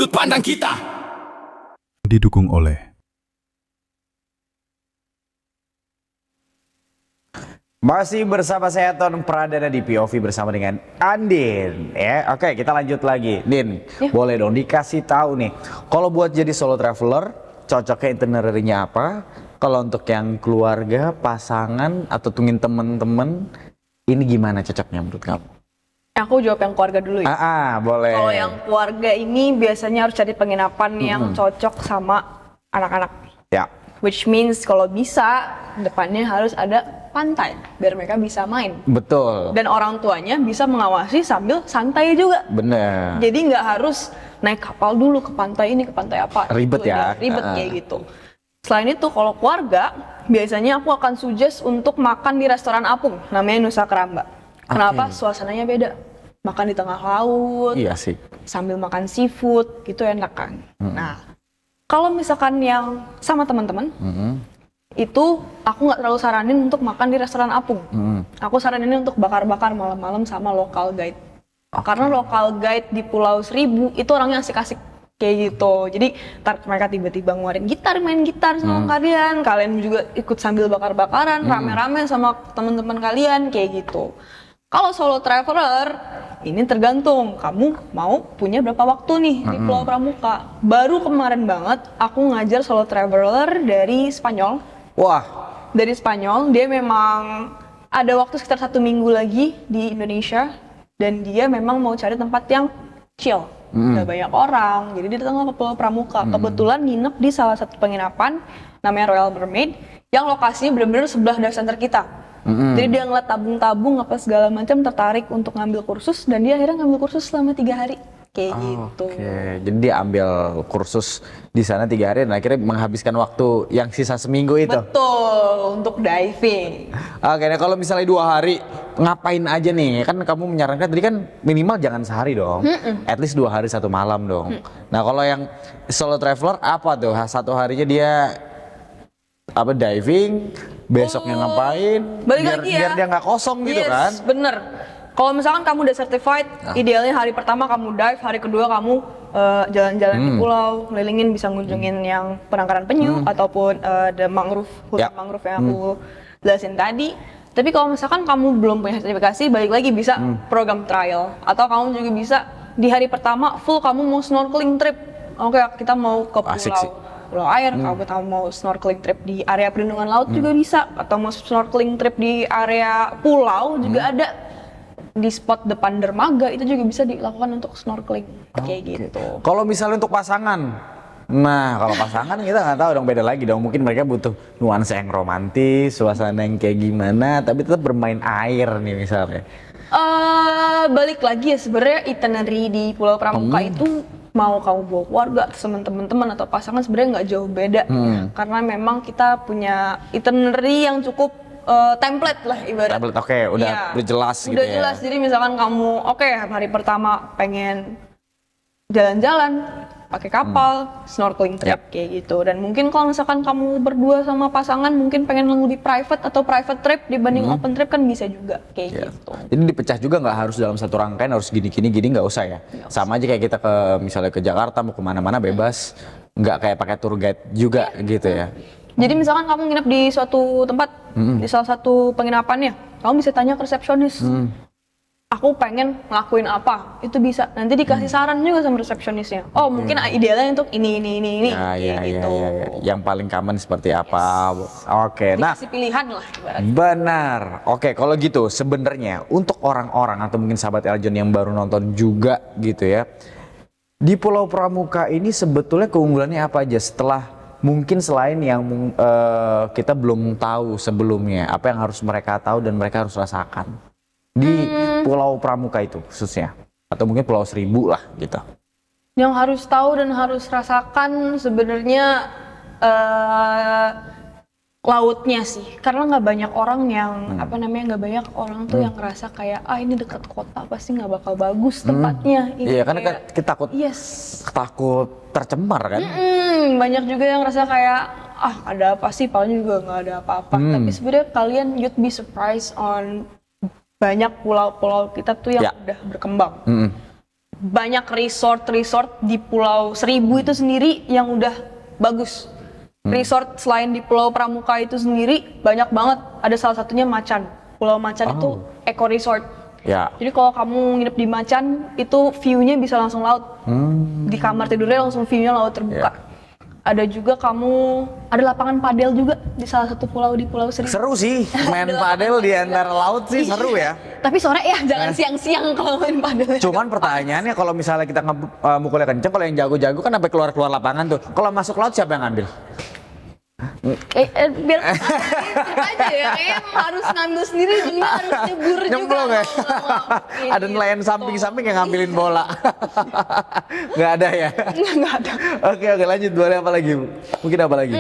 sudut pandang kita. Didukung oleh masih bersama saya Ton Pradana di POV bersama dengan Andin ya. Oke, kita lanjut lagi. Din, boleh dong dikasih tahu nih, kalau buat jadi solo traveler cocoknya itinerary-nya apa? Kalau untuk yang keluarga, pasangan atau tungin temen-temen, ini gimana cocoknya menurut kamu? Aku jawab yang keluarga dulu ya. Boleh. Kalau yang keluarga ini biasanya harus cari penginapan yang cocok sama anak-anak. Ya. Which means kalau bisa depannya harus ada pantai biar mereka bisa main. Betul. Dan orang tuanya bisa mengawasi sambil santai juga. Bener. Jadi nggak harus naik kapal dulu ke pantai ini, ke pantai apa. Ribet Itu ya. Ribet kayak gitu. Selain itu kalau keluarga, biasanya aku akan suggest untuk makan di restoran apung, namanya Nusa Keramba. Kenapa? Suasananya beda. Makan di tengah laut, Iya sih. sambil makan seafood, gitu enak kan. Nah, kalau misalkan yang sama teman-teman, itu aku nggak terlalu saranin untuk makan di restoran apung. Aku saranin untuk bakar-bakar malam-malam sama local guide. Karena local guide di Pulau Seribu itu orangnya asik-asik kayak gitu. Jadi ntar mereka tiba-tiba ngeluarin gitar, main gitar sama kalian. Kalian juga ikut sambil bakar-bakaran, rame-rame sama teman-teman kalian kayak gitu. Kalau solo traveler, ini tergantung kamu mau punya berapa waktu nih di Pulau Pramuka. Baru kemarin banget aku ngajar solo traveler dari Spanyol. Wah. Dari Spanyol, dia memang ada waktu sekitar 1 minggu lagi di Indonesia. Dan dia memang mau cari tempat yang chill. Gak banyak orang, jadi dia datang ke Pulau Pramuka. Kebetulan nginep di salah satu penginapan namanya Royal Mermaid yang lokasinya benar-benar sebelah dive center kita. Jadi dia ngeliat tabung-tabung apa segala macam, tertarik untuk ngambil kursus dan dia akhirnya ngambil kursus selama 3 hari kayak gitu. Oke, jadi dia ambil kursus di sana 3 hari dan akhirnya menghabiskan waktu yang sisa seminggu itu. Betul, untuk diving. Oke, nah kalau misalnya 2 hari ngapain aja nih? Kan kamu menyarankan tadi kan minimal jangan sehari dong, at least 2 hari 1 malam dong. Nah kalau yang solo traveler apa tuh? 1 harinya dia apa diving, besoknya ngapain? Balik lagi ya. Biar dia nggak kosong gitu kan? Bener. Kalau misalkan kamu udah certified, idealnya hari pertama kamu dive, hari kedua kamu jalan-jalan di pulau, kelilingin bisa ngunjungin yang penangkaran penyu ataupun the mangrove, hutan mangrove yang aku jelasin tadi. Tapi kalau misalkan kamu belum punya sertifikasi, balik lagi bisa program trial. Atau kamu juga bisa di hari pertama full kamu mau snorkeling trip. Oke, kita mau ke pulau air, kamu mau snorkeling trip di area perlindungan laut juga bisa. Atau mau snorkeling trip di area pulau juga ada. Di spot depan dermaga itu juga bisa dilakukan untuk snorkeling kayak gitu. Kalau misalnya untuk pasangan, nah kalau pasangan kita nggak tahu dong, beda lagi dong. Mungkin mereka butuh nuansa yang romantis, suasana yang kayak gimana, tapi tetap bermain air nih misalnya. Balik lagi ya sebenarnya itinerary di Pulau Pramuka itu mau kamu bawa keluarga, teman-teman atau pasangan sebenarnya nggak jauh beda karena memang kita punya itinerary yang cukup template lah ibarat. Template, oke, udah jelas gitu udah ya. jelas, jadi misalkan kamu hari pertama pengen jalan-jalan pakai kapal, snorkeling trip kayak gitu. Dan mungkin kalau misalkan kamu berdua sama pasangan mungkin pengen yang lebih private atau private trip dibanding open trip kan bisa juga kayak gitu. Jadi dipecah juga, nggak harus dalam satu rangkaian harus gini nggak usah ya. Sama aja kayak kita misalnya ke Jakarta mau kemana-mana bebas, nggak kayak pakai tour guide juga gitu ya. Jadi misalkan kamu nginep di suatu tempat, di salah satu penginapannya, kamu bisa tanya ke resepsionis, aku pengen ngelakuin apa, itu bisa. Nanti dikasih saran juga sama resepsionisnya. Oh mungkin idealnya untuk ini, gitu. Yang paling common seperti apa? Oke, nah Dikasih pilihan lah ibaratnya. benar. Oke, kalau gitu sebenarnya untuk orang-orang atau mungkin sahabat Eljon yang baru nonton juga gitu ya, di Pulau Pramuka ini sebetulnya keunggulannya apa aja setelah mungkin selain yang kita belum tahu sebelumnya, apa yang harus mereka tahu dan mereka harus rasakan di Pulau Pramuka itu khususnya, atau mungkin Pulau Seribu lah gitu. Yang harus tahu dan harus rasakan sebenarnya lautnya sih, karena nggak banyak orang yang nggak banyak orang tuh yang ngerasa kayak ini dekat kota pasti nggak bakal bagus tempatnya. Iya, karena kita takut tercemar kan. Banyak juga yang ngerasa kayak ada apa sih, paling juga nggak ada apa-apa. Tapi sebenarnya kalian you'd be surprised on banyak pulau-pulau kita tuh yang udah berkembang. banyak resort di Pulau Seribu itu sendiri yang udah bagus. Resort selain di Pulau Pramuka itu sendiri banyak banget. Ada salah satunya Macan. Pulau Macan itu eco resort. Ya. Jadi kalau kamu nginep di Macan itu view-nya bisa langsung laut. Di kamar tidurnya langsung view-nya laut terbuka. Ada juga ada lapangan padel juga di salah satu pulau di Pulau Seribu. Seru sih main padel di antara laut sih, seru ya. Tapi sore ya jangan siang-siang kalau main padel. Cuman pertanyaannya kalau misalnya kita mukulnya kenceng, kalau yang jago-jago kan sampai keluar lapangan tuh. Kalau masuk laut siapa yang ngambil? Biar aja ya, kayaknya harus ngambil sendiri juga, harus nyebur juga. Nyemplung ya? Ada nelayan samping-samping yang ngambilin bola. Nggak ada ya? Nggak ada. Oke, lanjut. Boleh apa lagi, Bu? Mungkin apa lagi?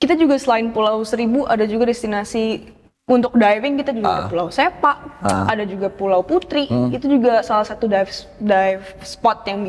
Kita juga selain Pulau Seribu ada juga destinasi untuk diving. Kita juga ada Pulau Sepa, ada juga Pulau Putri. Itu juga salah satu dive spot yang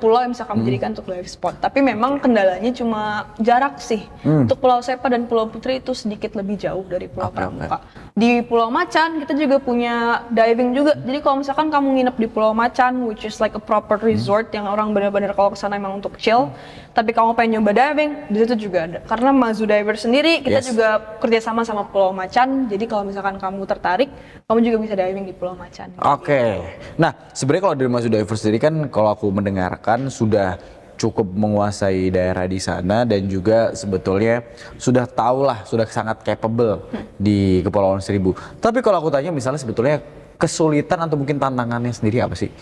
pulau yang bisa kamu jadikan untuk dive spot. Tapi memang kendalanya cuma jarak sih. Untuk Pulau Sepa dan Pulau Putri itu sedikit lebih jauh dari Pulau Pramuka. Di Pulau Macan kita juga punya diving juga. Jadi kalau misalkan kamu nginep di Pulau Macan, which is like a proper resort yang orang benar-benar kalau kesana emang untuk chill, tapi kamu pengen nyoba diving, di situ juga ada. Karena Mazu Diver sendiri kita juga kerjasama sama Pulau Macan. Jadi kalau misalkan kamu tertarik, kamu juga bisa diving di Pulau Macan. Oke. Nah, sebenarnya kalau dari Mazu Diver sendiri kan kalau aku mendengarkan sudah cukup menguasai daerah di sana dan juga sebetulnya sudah tahulah, sudah sangat capable di Kepulauan Seribu. Tapi kalau aku tanya misalnya sebetulnya kesulitan atau mungkin tantangannya sendiri apa sih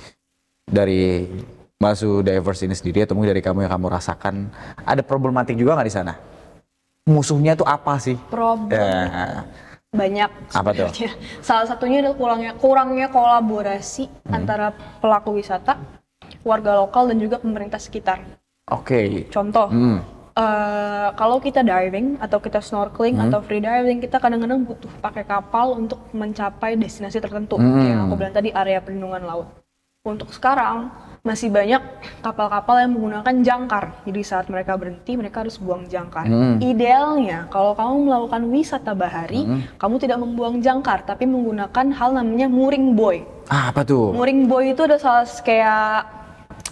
dari Mazu Divers ini sendiri atau mungkin dari kamu yang kamu rasakan, ada problematik juga nggak di sana? Musuhnya tuh apa sih? Banyak apa tuh? Salah satunya adalah kurangnya kolaborasi antara pelaku wisata, warga lokal dan juga pemerintah sekitar. Oke. Contoh, kalau kita diving atau kita snorkeling atau free diving, kita kadang-kadang butuh pakai kapal untuk mencapai destinasi tertentu. Yang aku bilang tadi, area perlindungan laut. Untuk sekarang masih banyak kapal-kapal yang menggunakan jangkar. Jadi saat mereka berhenti, mereka harus buang jangkar. Idealnya kalau kamu melakukan wisata bahari, kamu tidak membuang jangkar, tapi menggunakan hal namanya mooring buoy. Apa tuh? Mooring buoy itu ada kayak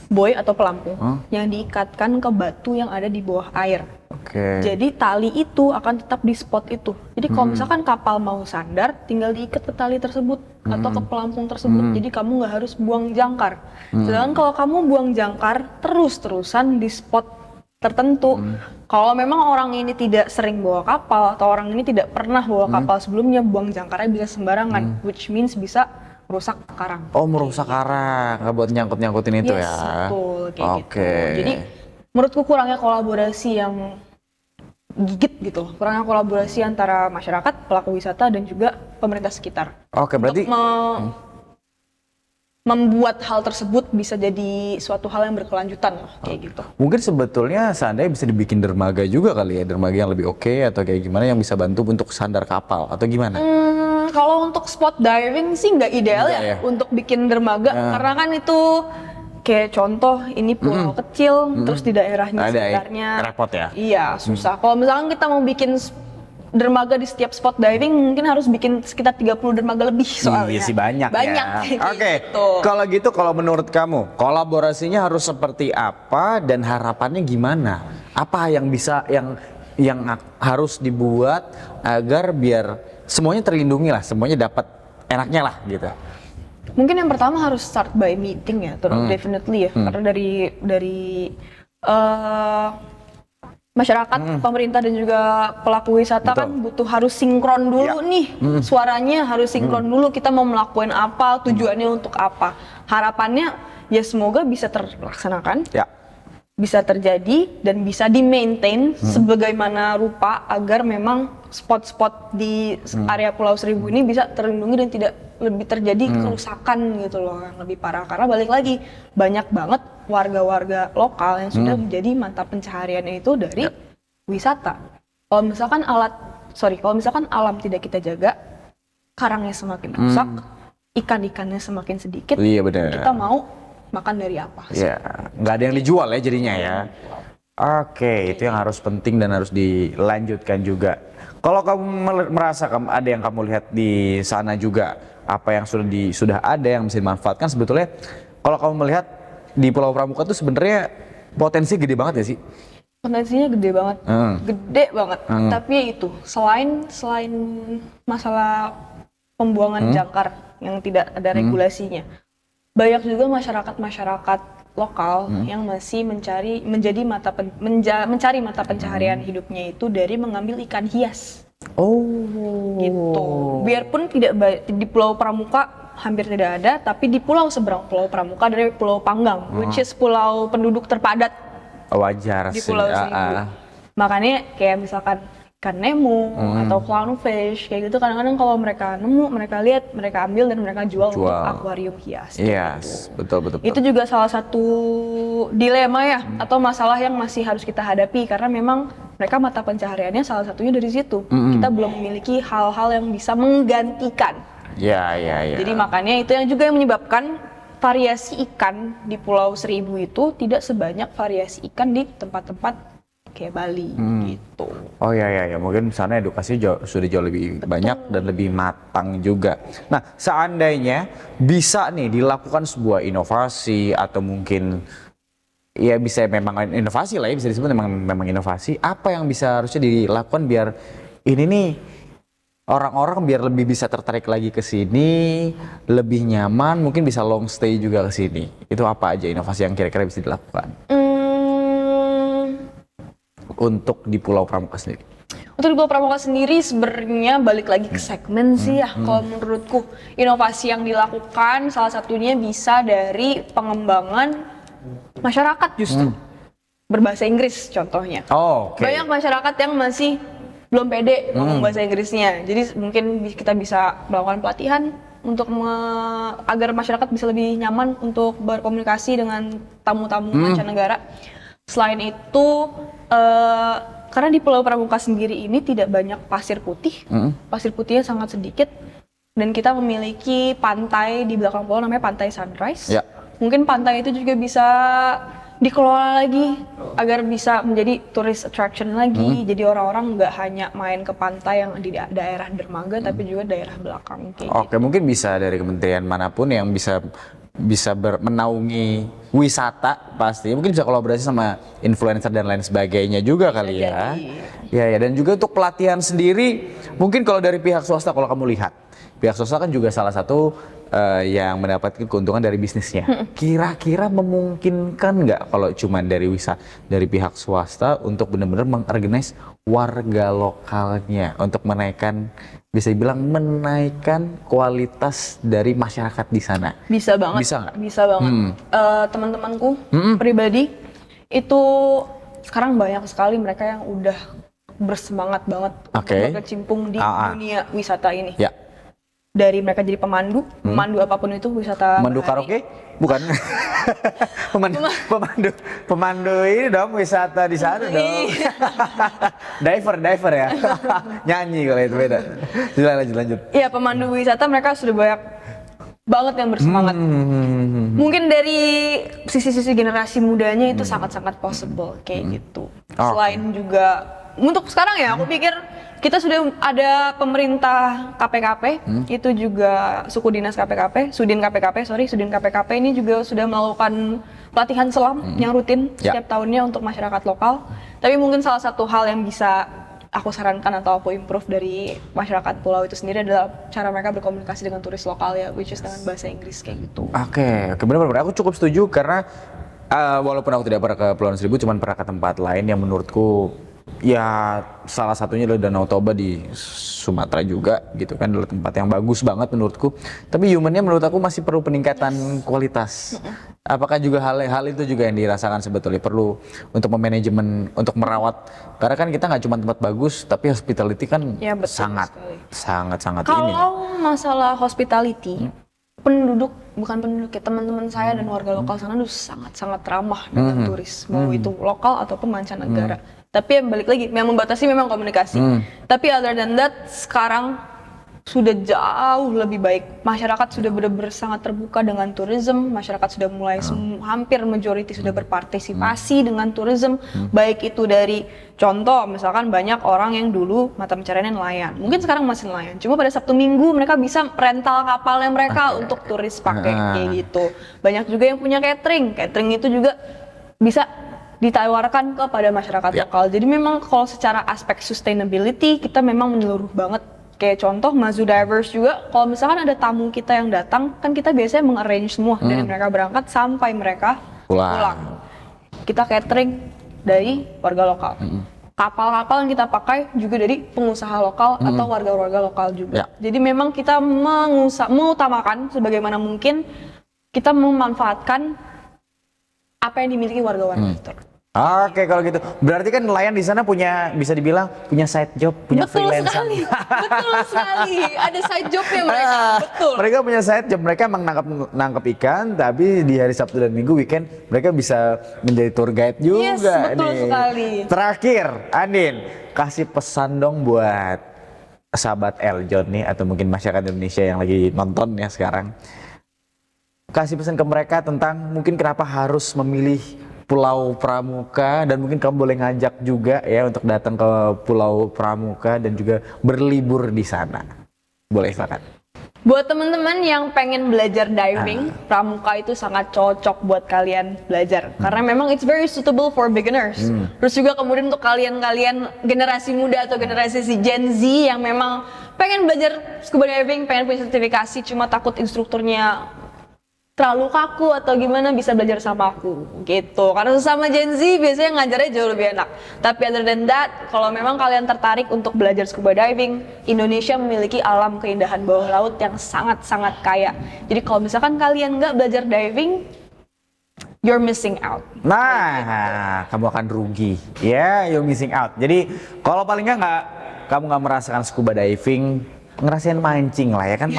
buoy atau pelampung yang diikatkan ke batu yang ada di bawah air. Jadi tali itu akan tetap di spot itu. Jadi kalau misalkan kapal mau sandar, tinggal diikat ke tali tersebut atau ke pelampung tersebut. Jadi kamu nggak harus buang jangkar. Sedangkan kalau kamu buang jangkar terus-terusan di spot tertentu, kalau memang orang ini tidak sering bawa kapal atau orang ini tidak pernah bawa kapal sebelumnya, buang jangkarnya bisa sembarangan, which means bisa merusak karang. Oh, merusak karang, nggak buat nyangkut-nyangkutin itu ya? Betul, kayak gitu. Jadi menurutku kurangnya kolaborasi yang gigit gitu, kurangnya kolaborasi antara masyarakat, pelaku wisata dan juga pemerintah sekitar. Oke, berarti membuat hal tersebut bisa jadi suatu hal yang berkelanjutan loh, kayak gitu. Mungkin sebetulnya seandainya bisa dibikin dermaga juga kali ya, dermaga yang lebih oke atau kayak gimana yang bisa bantu untuk sandar kapal atau gimana? Kalau untuk spot diving sih nggak ideal ya untuk bikin dermaga, karena kan itu kayak contoh ini pulau kecil, terus di daerahnya sekitarnya repot ya? Iya, susah. Kalau misalkan kita mau bikin dermaga di setiap spot diving, mungkin harus bikin sekitar 30 dermaga lebih soalnya. Iya sih, banyak ya. Oke, kalau gitu kalau menurut kamu kolaborasinya harus seperti apa dan harapannya gimana? Apa yang bisa yang harus dibuat agar biar semuanya terlindungi lah, semuanya dapat enaknya lah gitu? Mungkin yang pertama harus start by meeting ya, definitely ya, karena dari masyarakat, pemerintah dan juga pelaku wisata kan harus sinkron dulu nih, suaranya harus sinkron dulu, kita mau melakukan apa, tujuannya untuk apa, harapannya ya semoga bisa terlaksanakan, bisa terjadi dan bisa di-maintain sebagaimana rupa agar memang spot-spot di area Pulau Seribu ini bisa terlindungi dan tidak lebih terjadi kerusakan gitu loh yang lebih parah. Karena balik lagi banyak banget warga-warga lokal yang sudah menjadi mata pencahariannya itu dari wisata. Kalau misalkan alam tidak kita jaga, karangnya semakin rusak, ikan-ikannya semakin sedikit, kita mau makan dari apa sih? Ya, nggak ada yang dijual ya jadinya ya. Oke, itu yang harus penting dan harus dilanjutkan juga. Kalau kamu merasa ada yang kamu lihat di sana juga, apa yang sudah ada yang bisa dimanfaatkan. Sebetulnya kalau kamu melihat di Pulau Pramuka tuh sebenarnya potensi gede banget ya sih? Potensinya gede banget, gede banget. Tapi ya itu, selain masalah pembuangan jangkar yang tidak ada regulasinya, banyak juga masyarakat lokal yang masih mencari mata pencaharian hidupnya itu dari mengambil ikan hias. Oh, Gitu. Biarpun di Pulau Pramuka hampir tidak ada, tapi di pulau seberang Pulau Pramuka dari Pulau Panggang, which is pulau penduduk terpadat wajar di sih. Pulau Seribu. Makanya kayak misalkan ikan nemo atau clownfish kayak gitu, kadang-kadang kalau mereka nemu, mereka lihat, mereka ambil dan mereka jual untuk akuarium hias. Yes, betul. Itu juga salah satu dilema ya, atau masalah yang masih harus kita hadapi, karena memang mereka mata pencahariannya salah satunya dari situ. Kita belum memiliki hal-hal yang bisa menggantikan. Ya. Jadi makanya itu yang juga yang menyebabkan variasi ikan di Pulau Seribu itu tidak sebanyak variasi ikan di tempat-tempat kayak Bali gitu. Oh ya, mungkin sana edukasi sudah jauh lebih banyak dan lebih matang juga. Nah, seandainya bisa nih dilakukan sebuah inovasi atau mungkin ya bisa memang inovasi lah ya, bisa disebut memang inovasi, apa yang bisa harusnya dilakukan biar ini nih orang-orang biar lebih bisa tertarik lagi ke sini, lebih nyaman, mungkin bisa long stay juga ke sini. Itu apa aja inovasi yang kira-kira bisa dilakukan? Untuk di Pulau Pramuka sendiri? Untuk di Pulau Pramuka sendiri sebenarnya balik lagi ke segmen sih ya. Kalau menurutku inovasi yang dilakukan salah satunya bisa dari pengembangan masyarakat justru. Berbahasa Inggris contohnya. Banyak masyarakat yang masih belum pede ngomong bahasa Inggrisnya. Jadi mungkin kita bisa melakukan pelatihan untuk agar masyarakat bisa lebih nyaman untuk berkomunikasi dengan tamu-tamu mancanegara. Selain itu, karena di Pulau Pramuka sendiri ini tidak banyak pasir putih, pasir putihnya sangat sedikit, dan kita memiliki pantai di belakang pulau namanya Pantai Sunrise. Mungkin pantai itu juga bisa dikelola lagi agar bisa menjadi tourist attraction lagi. Jadi orang-orang nggak hanya main ke pantai yang di daerah dermaga, tapi juga daerah belakang. Oke, mungkin bisa dari kementerian manapun yang bisa menaungi wisata, pasti mungkin bisa kolaborasi sama influencer dan lain sebagainya juga kali ya. Ya, dan juga untuk pelatihan sendiri, mungkin kalau dari pihak swasta, kalau kamu lihat pihak swasta kan juga salah satu yang mendapatkan keuntungan dari bisnisnya. Kira-kira memungkinkan nggak kalau cuma dari pihak swasta untuk benar-benar mengorganize warga lokalnya untuk bisa dibilang menaikkan kualitas dari masyarakat di sana? Bisa banget. Bisa banget. Teman-temanku pribadi itu sekarang banyak sekali mereka yang udah bersemangat banget untuk berkecimpung di dunia wisata ini. Dari mereka jadi pemandu apapun itu, wisata pemandu karaoke? Bukan. pemandu ini dong, wisata di sana dong. diver ya. Nyanyi kalau itu beda. Lanjut. Iya, pemandu wisata mereka sudah banyak banget yang bersemangat. Mungkin dari sisi-sisi generasi mudanya itu sangat-sangat possible kayak gitu. Selain juga untuk sekarang ya, aku pikir kita sudah ada pemerintah KPKP, itu juga suku dinas KPKP, Sudin KPKP ini juga sudah melakukan pelatihan selam yang rutin setiap tahunnya untuk masyarakat lokal. Tapi mungkin salah satu hal yang bisa aku sarankan atau aku improve dari masyarakat pulau itu sendiri adalah cara mereka berkomunikasi dengan turis lokal ya, which is dengan bahasa Inggris kayak gitu. Oke, benar-benar aku cukup setuju karena walaupun aku tidak pernah ke Kepulauan Seribu, cuman pernah ke tempat lain yang menurutku ya salah satunya adalah Danau Toba di Sumatera juga gitu kan, adalah tempat yang bagus banget menurutku. Tapi humannya menurut aku masih perlu peningkatan kualitas. Apakah juga hal itu juga yang dirasakan sebetulnya perlu untuk memanajemen, untuk merawat, karena kan kita nggak cuma tempat bagus tapi hospitality kan sangat ini. Kalau masalah hospitality, bukan penduduk ya, teman-teman saya dan warga lokal sana tuh sangat ramah dengan turis, mau itu lokal ataupun mancanegara. Tapi yang balik lagi, yang membatasi memang komunikasi. Tapi other than that, sekarang sudah jauh lebih baik. Masyarakat sudah benar-benar sangat terbuka dengan tourism. Masyarakat sudah mulai hampir majority sudah berpartisipasi dengan tourism. Baik itu dari contoh, misalkan banyak orang yang dulu mata pencariannya nelayan. Mungkin sekarang masih nelayan. Cuma pada Sabtu Minggu mereka bisa rental kapalnya mereka untuk turis pakai kayak gitu. Banyak juga yang punya catering. Catering itu juga bisa ditawarkan kepada masyarakat lokal. Jadi memang kalau secara aspek sustainability kita memang menyeluruh banget. Kayak contoh Mazu Divers juga, kalau misalkan ada tamu kita yang datang, kan kita biasanya mengarrange semua dari mereka berangkat sampai mereka pulang. Kita catering dari warga lokal. Kapal-kapal yang kita pakai juga dari pengusaha lokal atau warga-warga lokal juga. Jadi memang kita mengutamakan sebagaimana mungkin kita memanfaatkan apa yang dimiliki warga-warga itu. Oke, kalau gitu. Berarti kan nelayan di sana punya, bisa dibilang punya side job, punya freelance. Betul sekali. Ada side jobnya mereka. Betul. Mereka punya side job. Mereka emang nangkap ikan, tapi di hari Sabtu dan Minggu weekend mereka bisa menjadi tour guide juga. Yes, betul nih. sekali. Terakhir, Andin, kasih pesan dong buat sahabat Eljon nih, atau mungkin masyarakat Indonesia yang lagi nonton ya sekarang. Kasih pesan ke mereka tentang mungkin kenapa harus memilih Pulau Pramuka, dan mungkin kamu boleh ngajak juga ya untuk datang ke Pulau Pramuka dan juga berlibur di sana. Boleh, silakan. Buat teman-teman yang pengen belajar diving, Pramuka itu sangat cocok buat kalian belajar. Karena memang it's very suitable for beginners. Terus juga kemudian untuk kalian-kalian generasi muda atau generasi si Gen Z yang memang pengen belajar scuba diving, pengen punya sertifikasi, cuma takut instrukturnya terlalu kaku atau gimana, bisa belajar sama aku gitu. Karena sesama Gen Z biasanya ngajarnya jauh lebih enak. Tapi other than that, kalau memang kalian tertarik untuk belajar scuba diving, Indonesia memiliki alam keindahan bawah laut yang sangat-sangat kaya. Jadi kalau misalkan kalian nggak belajar diving, you're missing out. Nah, kamu akan rugi. Ya, you're missing out. Jadi kalau paling nggak kamu nggak merasakan scuba diving, ngerasain mancing lah ya kan,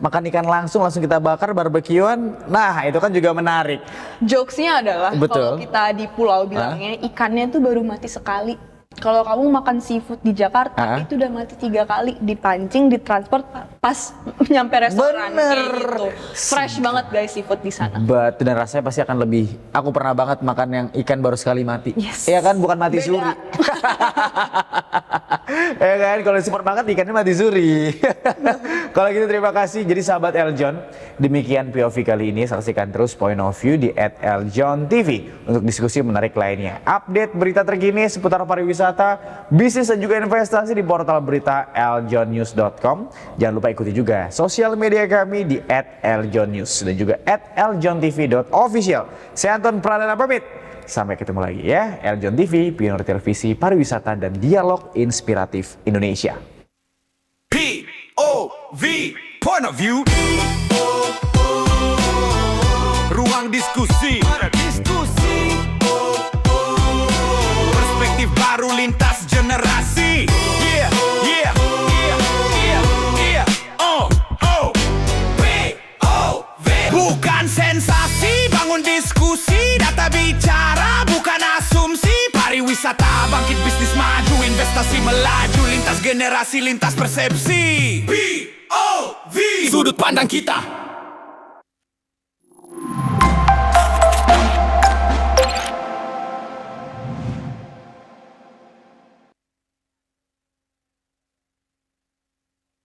makan ikan langsung kita bakar, barbekyuan. Nah, itu kan juga menarik. Jokesnya adalah kalau Betul. kita di pulau bilangnya ikannya tuh baru mati sekali. Kalau kamu makan seafood di Jakarta itu udah mati 3 kali, dipancing, ditransport pas nyampe restoran. Bener. Kayak gitu. Fresh banget guys seafood di sana. Dan rasanya pasti akan lebih. Aku pernah banget makan yang ikan baru sekali mati. Yes. Iya kan, bukan mati Beda. suri. Ya kan, kalau di supermarket ikannya mati suri. Kalau gitu terima kasih. Jadi sahabat Eljon, demikian POV kali ini. Saksikan terus Point of View di @eljontv untuk diskusi menarik lainnya. Update berita terkini seputar pariwisata, bisnis dan juga investasi di portal berita eljonnews.com. Jangan lupa ikuti juga sosial media kami di @eljonnews dan juga @eljontv.official. Saya Anton Pradana pamit. Sampai ketemu lagi ya. Eljon TV, pionir televisi pariwisata dan dialog inspiratif Indonesia. POV, Point of View. Ruang diskusi. Perspektif baru lintas generasi. Yeah, yeah, yeah, yeah, yeah. POV. Bukan sensasi, bangun diskusi, data bicara, bukan asumsi. Pariwisata bangkit, bisnis maju, investasi melaju, lintas generasi, lintas persepsi. POV, sudut pandang kita.